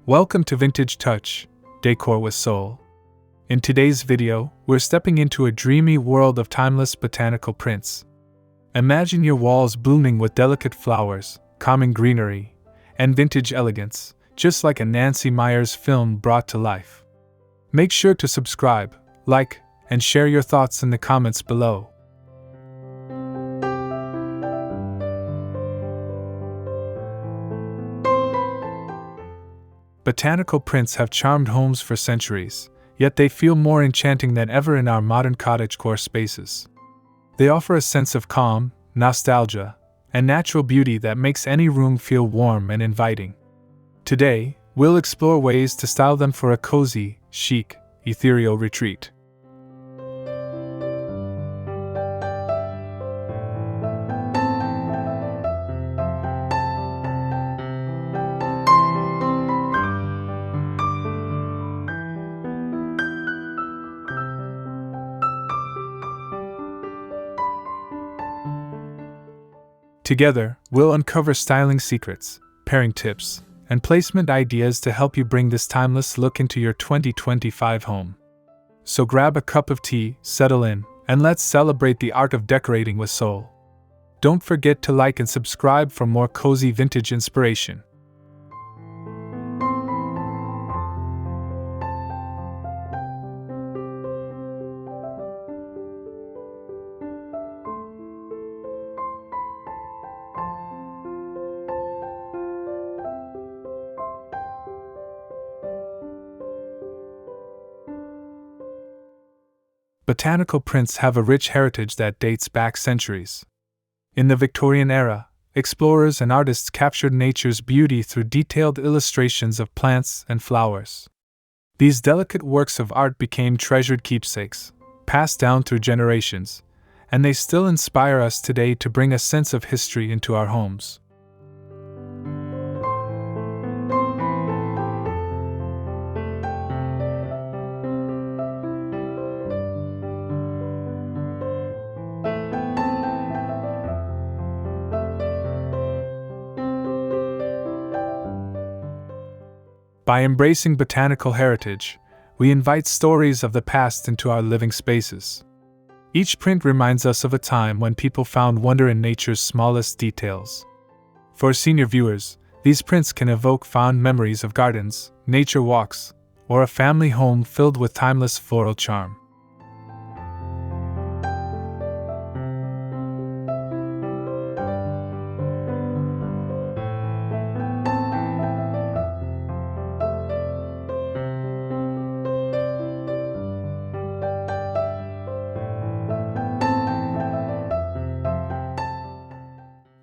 Welcome to Vintage Touch, Decor with Soul. In today's video, we're stepping into a dreamy world of timeless botanical prints. Imagine your walls blooming with delicate flowers, calming greenery, and vintage elegance, just like a Nancy Meyers film brought to life. Make sure to subscribe, like, and share your thoughts in the comments below. Botanical prints have charmed homes for centuries, yet they feel more enchanting than ever in our modern cottagecore spaces. They offer a sense of calm, nostalgia, and natural beauty that makes any room feel warm and inviting. Today, we'll explore ways to style them for a cozy, chic, ethereal retreat. Together, we'll uncover styling secrets, pairing tips, and placement ideas to help you bring this timeless look into your 2025 home. So grab a cup of tea, settle in, and let's celebrate the art of decorating with soul. Don't forget to like and subscribe for more cozy vintage inspiration. Botanical prints have a rich heritage that dates back centuries. In the Victorian era, explorers and artists captured nature's beauty through detailed illustrations of plants and flowers. These delicate works of art became treasured keepsakes, passed down through generations, and they still inspire us today to bring a sense of history into our homes. By embracing botanical heritage, we invite stories of the past into our living spaces. Each print reminds us of a time when people found wonder in nature's smallest details. For senior viewers, these prints can evoke fond memories of gardens, nature walks, or a family home filled with timeless floral charm.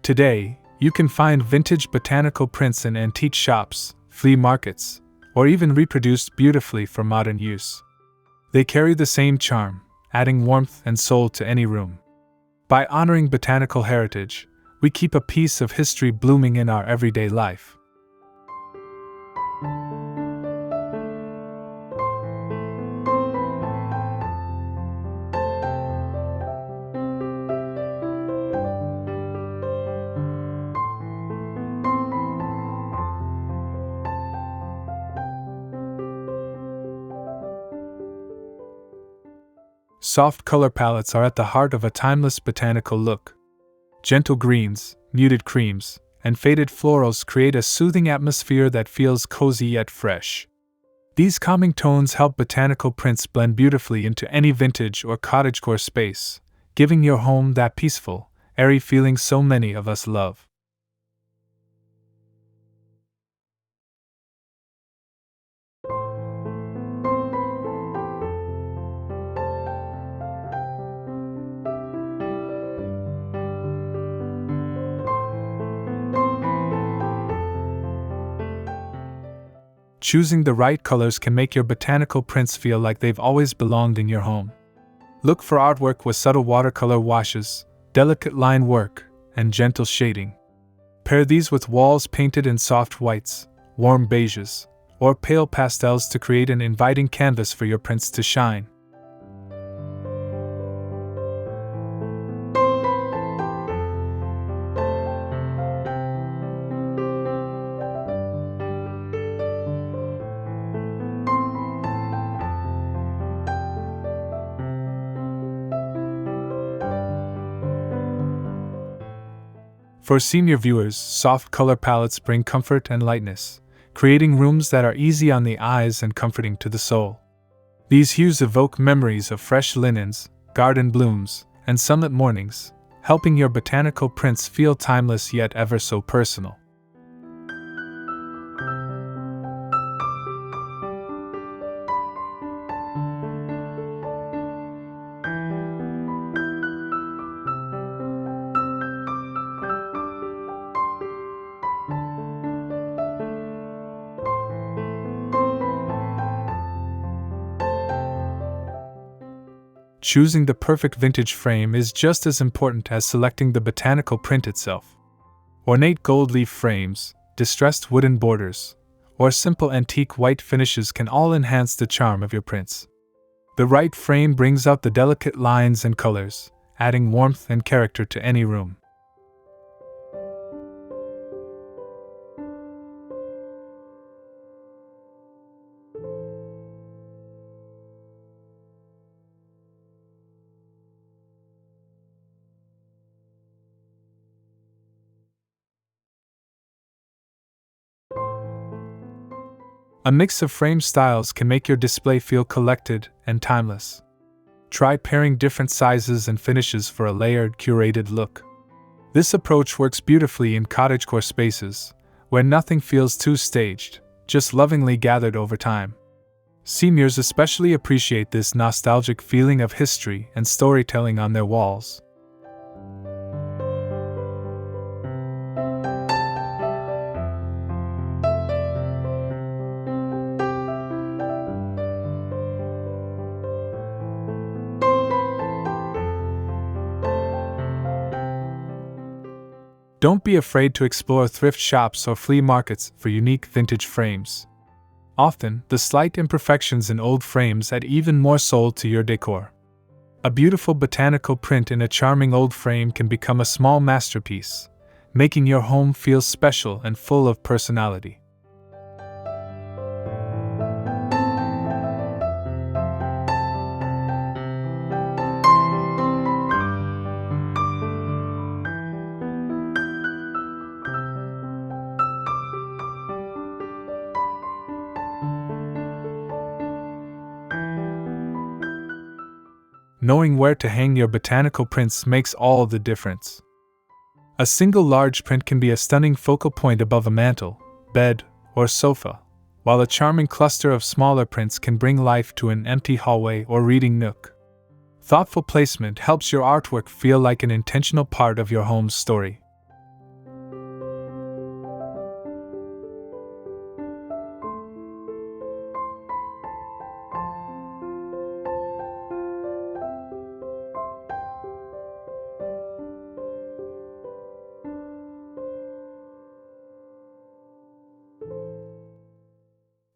Today, you can find vintage botanical prints in antique shops, flea markets, or even reproduced beautifully for modern use. They carry the same charm, adding warmth and soul to any room. By honoring botanical heritage, we keep a piece of history blooming in our everyday life. Soft color palettes are at the heart of a timeless botanical look. Gentle greens, muted creams, and faded florals create a soothing atmosphere that feels cozy yet fresh. These calming tones help botanical prints blend beautifully into any vintage or cottagecore space, giving your home that peaceful, airy feeling so many of us love. Choosing the right colors can make your botanical prints feel like they've always belonged in your home. Look for artwork with subtle watercolor washes, delicate line work, and gentle shading. Pair these with walls painted in soft whites, warm beiges, or pale pastels to create an inviting canvas for your prints to shine. For senior viewers, soft color palettes bring comfort and lightness, creating rooms that are easy on the eyes and comforting to the soul. These hues evoke memories of fresh linens, garden blooms, and sunlit mornings, helping your botanical prints feel timeless yet ever so personal. Choosing the perfect vintage frame is just as important as selecting the botanical print itself. Ornate gold leaf frames, distressed wooden borders, or simple antique white finishes can all enhance the charm of your prints. The right frame brings out the delicate lines and colors, adding warmth and character to any room. A mix of frame styles can make your display feel collected and timeless. Try pairing different sizes and finishes for a layered, curated look. This approach works beautifully in cottagecore spaces, where nothing feels too staged, just lovingly gathered over time. Seniors especially appreciate this nostalgic feeling of history and storytelling on their walls. Don't be afraid to explore thrift shops or flea markets for unique vintage frames. Often, the slight imperfections in old frames add even more soul to your decor. A beautiful botanical print in a charming old frame can become a small masterpiece, making your home feel special and full of personality. Knowing where to hang your botanical prints makes all the difference. A single large print can be a stunning focal point above a mantel, bed, or sofa, while a charming cluster of smaller prints can bring life to an empty hallway or reading nook. Thoughtful placement helps your artwork feel like an intentional part of your home's story.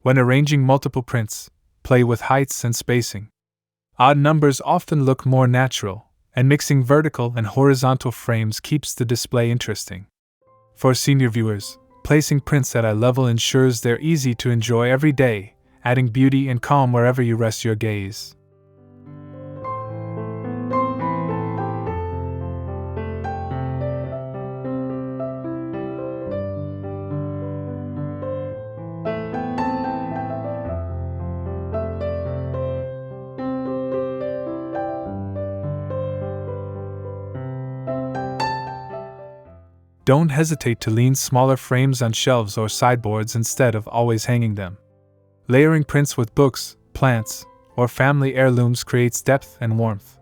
When arranging multiple prints, play with heights and spacing. Odd numbers often look more natural, and mixing vertical and horizontal frames keeps the display interesting. For senior viewers, placing prints at eye level ensures they're easy to enjoy every day, adding beauty and calm wherever you rest your gaze. Don't hesitate to lean smaller frames on shelves or sideboards instead of always hanging them. Layering prints with books, plants, or family heirlooms creates depth and warmth.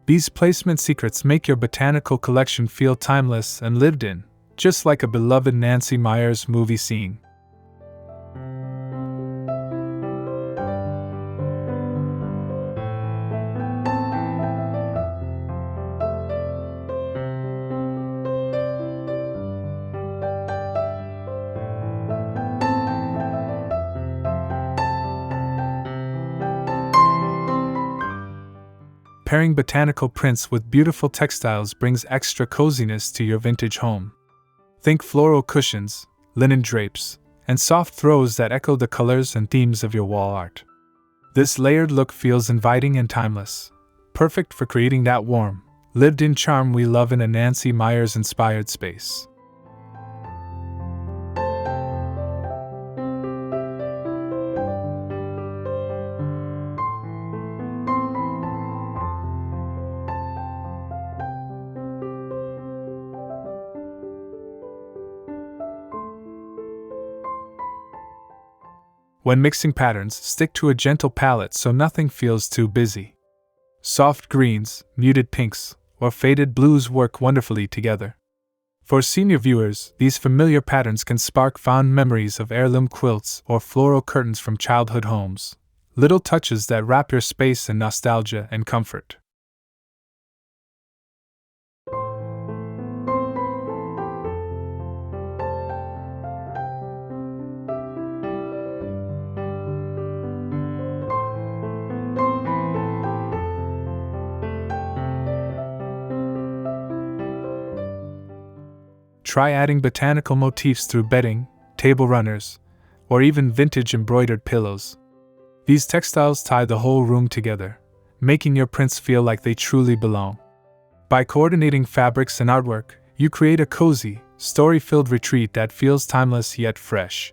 These placement secrets make your botanical collection feel timeless and lived in, just like a beloved Nancy Meyers movie scene. Pairing botanical prints with beautiful textiles brings extra coziness to your vintage home. Think floral cushions, linen drapes, and soft throws that echo the colors and themes of your wall art. This layered look feels inviting and timeless, perfect for creating that warm, lived-in charm we love in a Nancy Meyers-inspired space. When mixing patterns, stick to a gentle palette so nothing feels too busy. Soft greens, muted pinks, or faded blues work wonderfully together. For senior viewers, these familiar patterns can spark fond memories of heirloom quilts or floral curtains from childhood homes, little touches that wrap your space in nostalgia and comfort. Try adding botanical motifs through bedding, table runners, or even vintage embroidered pillows. These textiles tie the whole room together, making your prints feel like they truly belong. By coordinating fabrics and artwork, you create a cozy, story-filled retreat that feels timeless yet fresh.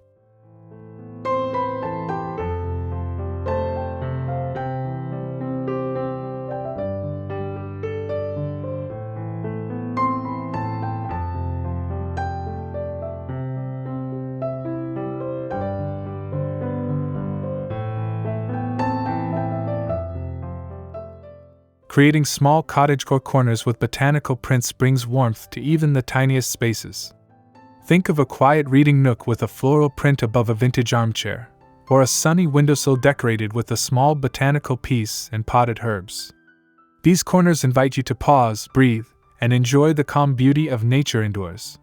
Creating small cottagecore corners with botanical prints brings warmth to even the tiniest spaces. Think of a quiet reading nook with a floral print above a vintage armchair, or a sunny windowsill decorated with a small botanical piece and potted herbs. These corners invite you to pause, breathe, and enjoy the calm beauty of nature indoors.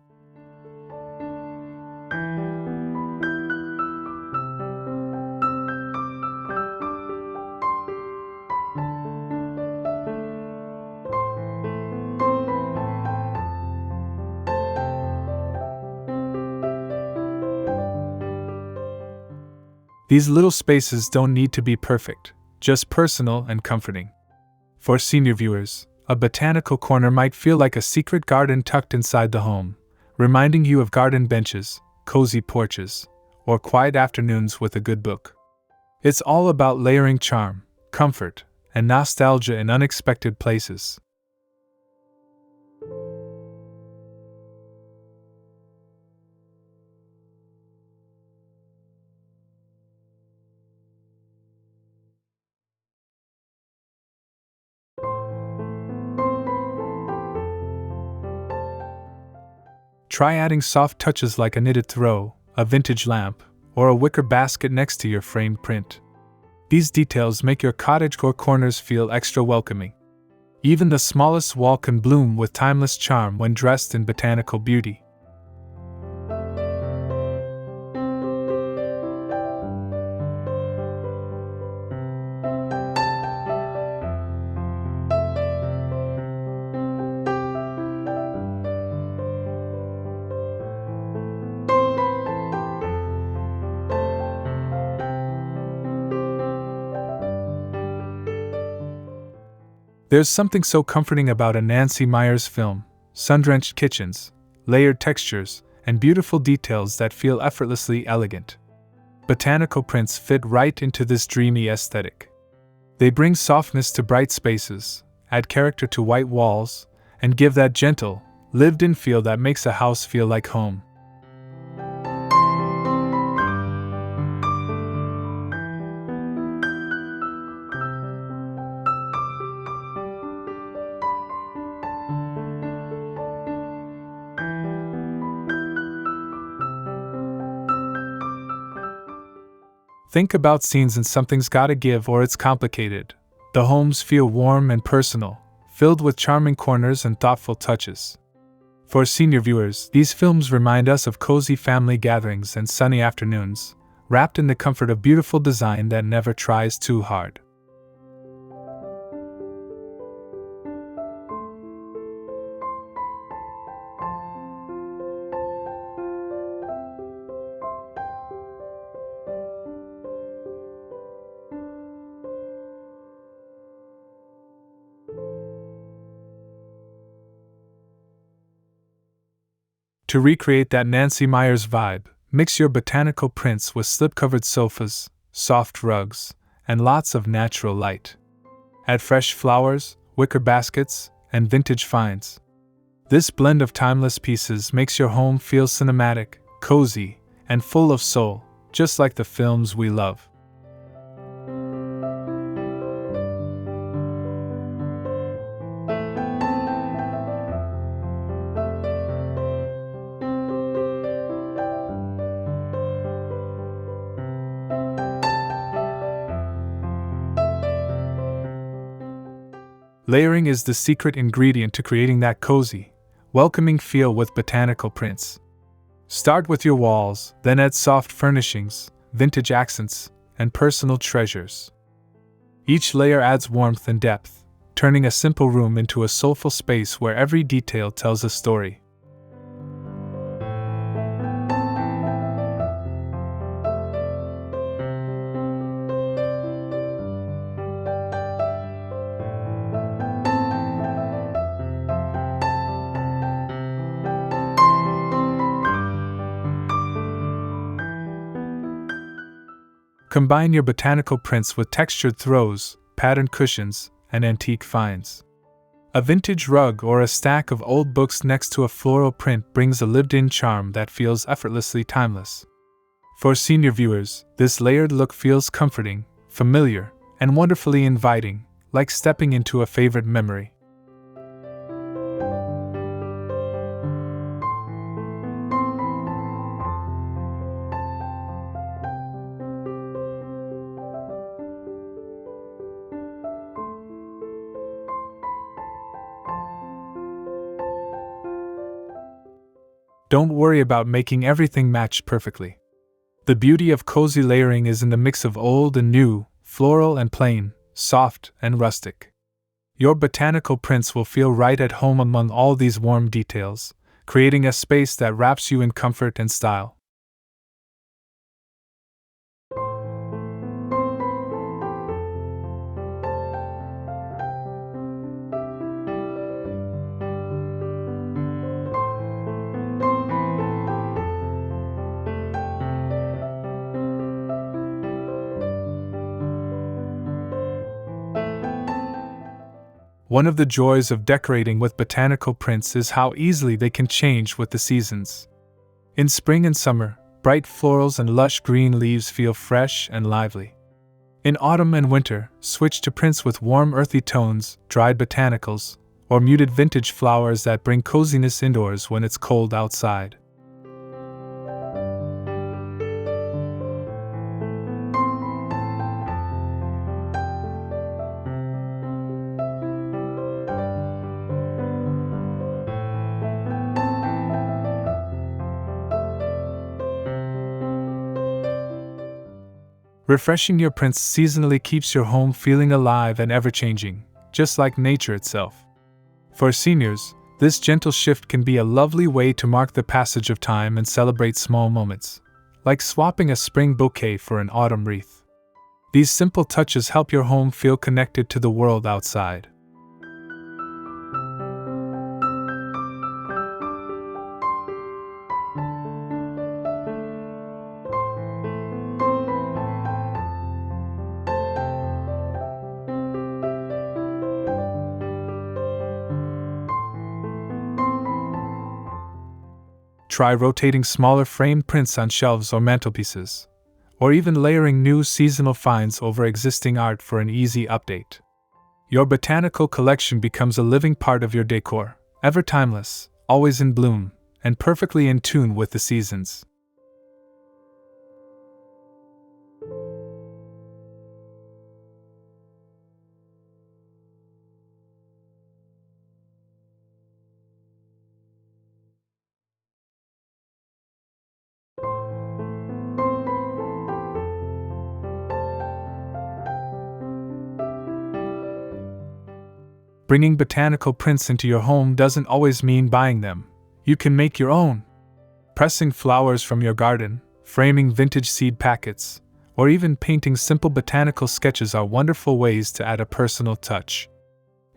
These little spaces don't need to be perfect, just personal and comforting. For senior viewers, a botanical corner might feel like a secret garden tucked inside the home, reminding you of garden benches, cozy porches, or quiet afternoons with a good book. It's all about layering charm, comfort, and nostalgia in unexpected places. Try adding soft touches like a knitted throw, a vintage lamp, or a wicker basket next to your framed print. These details make your cottagecore corners feel extra welcoming. Even the smallest wall can bloom with timeless charm when dressed in botanical beauty. There's something so comforting about a Nancy Meyers film: sun-drenched kitchens, layered textures, and beautiful details that feel effortlessly elegant. Botanical prints fit right into this dreamy aesthetic. They bring softness to bright spaces, add character to white walls, and give that gentle, lived-in feel that makes a house feel like home. Think about scenes in Something's Gotta Give or It's Complicated. The homes feel warm and personal, filled with charming corners and thoughtful touches. For senior viewers, these films remind us of cozy family gatherings and sunny afternoons, wrapped in the comfort of beautiful design that never tries too hard. To recreate that Nancy Meyers vibe, mix your botanical prints with slip-covered sofas, soft rugs, and lots of natural light. Add fresh flowers, wicker baskets, and vintage finds. This blend of timeless pieces makes your home feel cinematic, cozy, and full of soul, just like the films we love. Layering is the secret ingredient to creating that cozy, welcoming feel with botanical prints. Start with your walls, then add soft furnishings, vintage accents, and personal treasures. Each layer adds warmth and depth, turning a simple room into a soulful space where every detail tells a story. Combine your botanical prints with textured throws, patterned cushions, and antique finds. A vintage rug or a stack of old books next to a floral print brings a lived-in charm that feels effortlessly timeless. For senior viewers, this layered look feels comforting, familiar, and wonderfully inviting, like stepping into a favorite memory. Don't worry about making everything match perfectly. The beauty of cozy layering is in the mix of old and new, floral and plain, soft and rustic. Your botanical prints will feel right at home among all these warm details, creating a space that wraps you in comfort and style. One of the joys of decorating with botanical prints is how easily they can change with the seasons. In spring and summer, bright florals and lush green leaves feel fresh and lively. In autumn and winter, switch to prints with warm earthy tones, dried botanicals, or muted vintage flowers that bring coziness indoors when it's cold outside. Refreshing your prints seasonally keeps your home feeling alive and ever-changing, just like nature itself. For seniors, this gentle shift can be a lovely way to mark the passage of time and celebrate small moments, like swapping a spring bouquet for an autumn wreath. These simple touches help your home feel connected to the world outside. Try rotating smaller framed prints on shelves or mantelpieces, or even layering new seasonal finds over existing art for an easy update. Your botanical collection becomes a living part of your decor, ever timeless, always in bloom, and perfectly in tune with the seasons. Bringing botanical prints into your home doesn't always mean buying them. You can make your own. Pressing flowers from your garden, framing vintage seed packets, or even painting simple botanical sketches are wonderful ways to add a personal touch.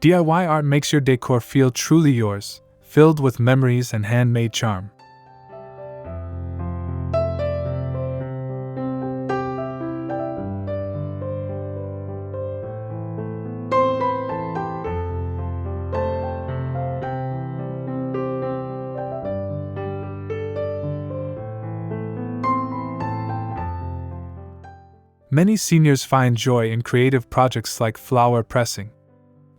DIY art makes your decor feel truly yours, filled with memories and handmade charm. Many seniors find joy in creative projects like flower pressing.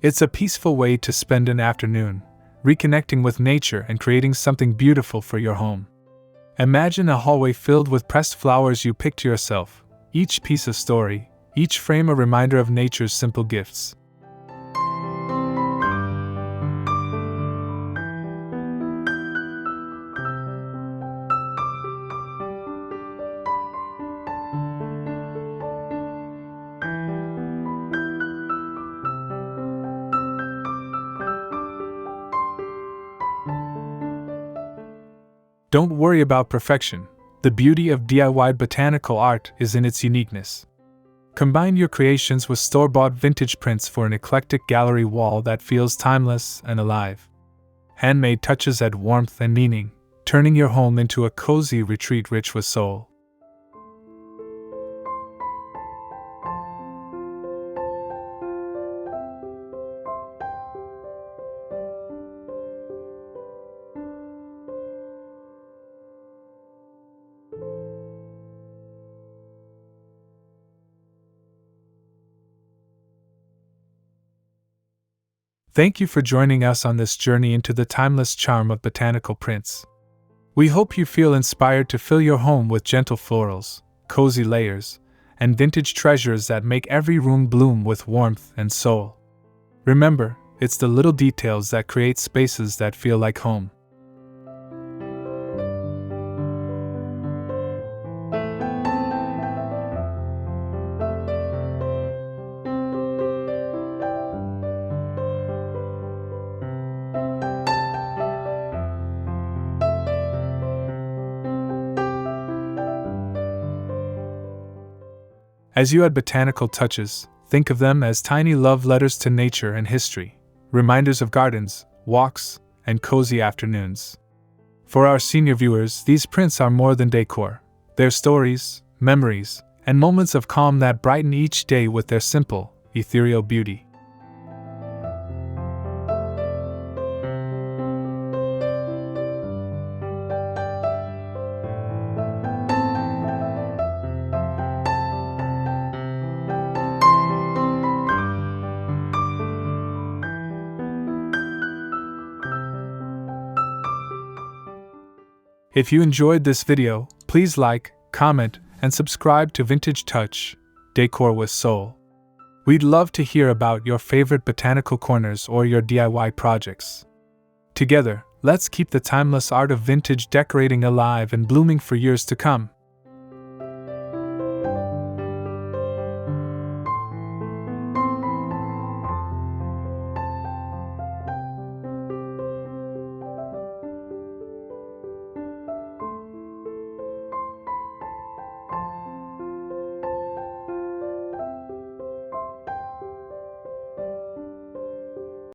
It's a peaceful way to spend an afternoon, reconnecting with nature and creating something beautiful for your home. Imagine a hallway filled with pressed flowers you picked yourself, each piece a story, each frame a reminder of nature's simple gifts. Don't worry about perfection. The beauty of DIY botanical art is in its uniqueness. Combine your creations with store-bought vintage prints for an eclectic gallery wall that feels timeless and alive. Handmade touches add warmth and meaning, turning your home into a cozy retreat rich with soul. Thank you for joining us on this journey into the timeless charm of botanical prints. We hope you feel inspired to fill your home with gentle florals, cozy layers, and vintage treasures that make every room bloom with warmth and soul. Remember, it's the little details that create spaces that feel like home. As you add botanical touches, think of them as tiny love letters to nature and history, reminders of gardens, walks, and cozy afternoons. For our senior viewers, these prints are more than decor. They're stories, memories, and moments of calm that brighten each day with their simple, ethereal beauty. If you enjoyed this video, please like, comment, and subscribe to Vintage Touch, Decor with Soul. We'd love to hear about your favorite botanical corners or your DIY projects. Together, let's keep the timeless art of vintage decorating alive and blooming for years to come.